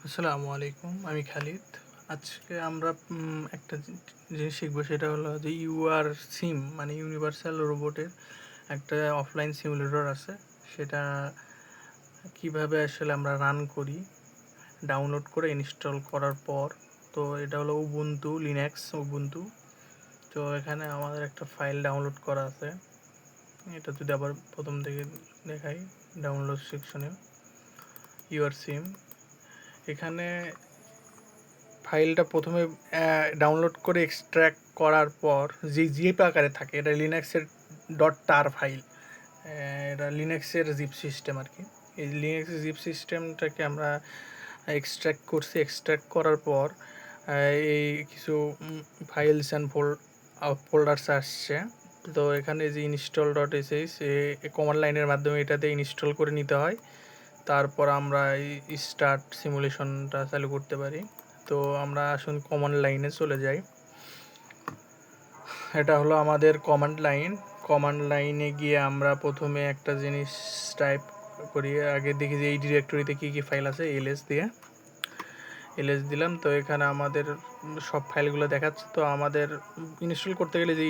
আসসালামু আলাইকুম। আমি খালিদ। আজকে আমরা একটা জিনিস শিখবো, সেটা হলো যে সিম মানে ইউনিভার্সাল রোবটের একটা অফলাইন সিমুলেটর আছে। সেটা কিভাবে আসলে আমরা রান করি ডাউনলোড করে ইনস্টল করার পর। তো এটা হলো লিনাক্স উবুন্টু। তো এখানে আমাদের একটা ফাইল ডাউনলোড করা আছে। এটা যদি আবার প্রথম থেকে দেখাই, ডাউনলোড সেকশনে সিম, এখানে ফাইলটা প্রথমে ডাউনলোড করে এক্সট্র্যাক্ট করার পর যে জিপ আকারে থাকে, এটা লিনাক্সের .tar ফাইল। এটা লিনাক্সের জিপ সিস্টেম আর কি। এই লিনাক্সের জিপ সিস্টেমটাকে আমরা এক্সট্র্যাক্ট করার পর এই কিছু ফাইলস অ্যান্ড ফোল্ডার্স আসছে। তো এখানে যে install.sh কমান্ড লাইনের মাধ্যমে এটাতে ইনস্টল করে নিতে হয়। তারপর আমরা এই স্টার্ট সিমুলেশনটা চালু করতে পারি। তো আমরা আসুন কমান্ড লাইনে চলে যাই। এটা হলো আমাদের কমান্ড লাইনে গিয়ে আমরা প্রথমে একটা জিনিস টাইপ করি। আগে দেখি যে এই ডিরেক্টরিতে কী কী ফাইল আছে। এলএস দিলাম। তো এখানে আমাদের সব ফাইলগুলো দেখাচ্ছে। তো আমাদের ইনস্টল করতে গেলে যে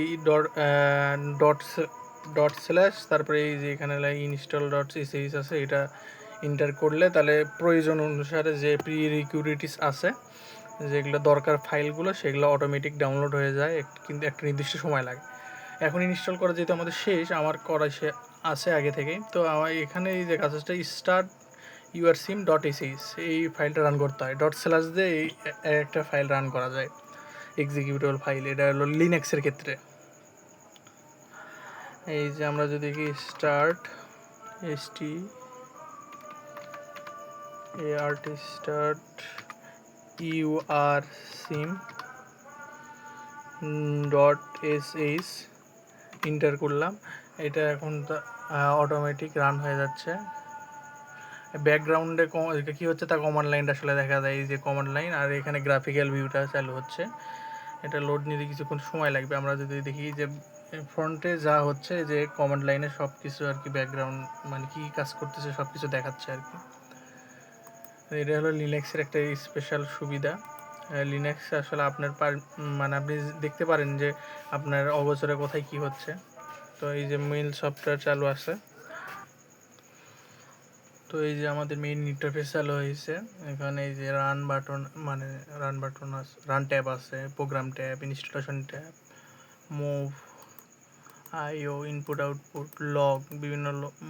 ডট স্ল্যাশ তারপরে এই যে এখানে install.sh আছে, এটা এন্টার করলে তাহলে প্রয়োজন অনুসারে যে প্রিরিকুইজিটস আছে, যেগুলো দরকার ফাইলগুলো, সেগুলো অটোমেটিক ডাউনলোড হয়ে যায়, কিন্তু একটা নির্দিষ্ট সময় লাগে। এখন ইনস্টল করা যেহেতু আমাদের শেষ, আমার করা আছে আগে থেকেই। তো আমার এখানে এই যে কাজটা স্টার্ট sim.sh এই ফাইলটা রান করতে হয়। ./ দিয়ে এই একটা ফাইল রান করা যায়, এক্সিকিউটেবল ফাইল। এটা হলো লিনাক্সের ক্ষেত্রে। এই যে আমরা যদি দেখি স্টার্ট sim.sh এন্টার করলাম। এটা এখন অটোমেটিক রান হয়ে যাচ্ছে। ব্যাকগ্রাউন্ডে কী হচ্ছে তা কমান্ড লাইনটা আসলে দেখা যায়, এই যে কমান্ড লাইন, আর এখানে গ্রাফিক্যাল ভিউটা চালু হচ্ছে। এটা লোড নিতে কিছুক্ষণ সময় লাগবে। আমরা যদি দেখি যে ফ্রন্টে যা হচ্ছে, যে কমান্ড লাইনে সব কিছু আর কি, ব্যাকগ্রাউন্ড মানে কী কাজ করতেছে সব কিছু দেখাচ্ছে আর কি। এটা হলো লিনাক্সের একটা স্পেশাল সুবিধা। লিনাক্স আসলে আপনার মানে আপনি দেখতে পারেন যে আপনার অগোচরে কোথায় কি হচ্ছে। তো এই যে মেইল সফটওয়্যার চালু আছে। তো এই যে আমাদের মেইন ইন্টারফেস চালু হয়েছে। এখানে এই যে রান বাটন আছে, রান ট্যাব আছে, program tab, installation tab, move, IO, input output, log, বিভিন্ন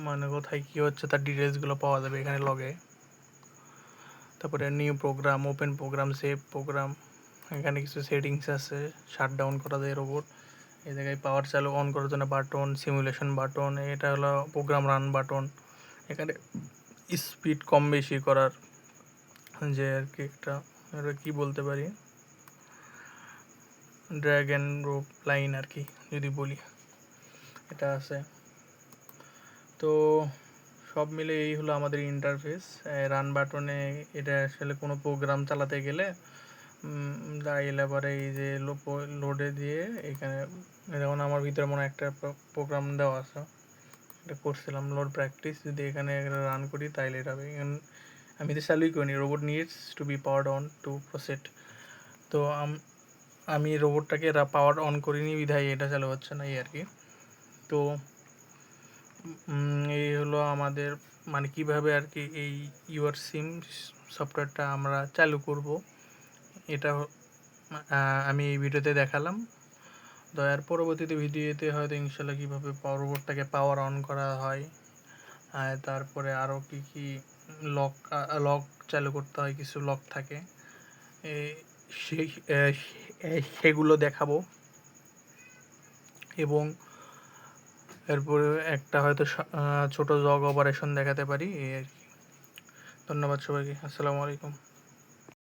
মানে কোথায় কী হচ্ছে তার ডিটেলসগুলো পাওয়া যাবে এখানে লগে। তারপরে new program, open program, save program. এখানে কিছু সেটিংস আছে, শাটডাউন করা যায় রোবট। এই জায়গায় পাওয়ার চালু অন করার জন্য বাটন, সিমুলেশন বাটন, এটা হলো প্রোগ্রাম রান বাটন। এখানে স্পিড কম বেশি করার যে আর কি একটা, এটা কী বলতে পারি, ড্র্যাগ অ্যান্ড ড্রপ লাইন আর কি যদি বলি, এটা আছে। তো সব মিলে এই হলো আমাদের ইন্টারফেস। রান বাটনে এটা আসলে কোনো প্রোগ্রাম চালাতে গেলে দাঁড়িয়ে পরে এই যে লোডে দিয়ে এখানে, যেমন আমার ভিতরে মনে একটা প্রোগ্রাম দেওয়া আছে, এটা করছিলাম লোড প্র্যাকটিস। যদি এখানে রান করি তাইলে এটা হবে। আমি তো চালুই করিনি, robot needs to be powered on to proceed. তো আমি রোবটটাকে পাওয়ার অন করিনি, বিধায় এটা চালু হচ্ছে না, এই আর কি। তো এই হলো আমাদের মানে কিভাবে আর কি এই সিম সফটওয়্যারটা আমরা চালু করব, এটা আমি এই ভিডিওতে দেখালাম। দয়ার পরবর্তীতে ভিডিওতে হয়তো ইনশাল্লাহ কীভাবে রোবটটাকে পাওয়ার অন করা হয়, তারপরে আরও কী কী লক চালু করতে হয়, কিছু লক থাকে, সেগুলো দেখাবো। এবং এরপরে একটা হয়তো ছোট জগ অপারেশন দেখাতে পারি, এই আর কি। ধন্যবাদ সবাইকে। আসসালামু আলাইকুম।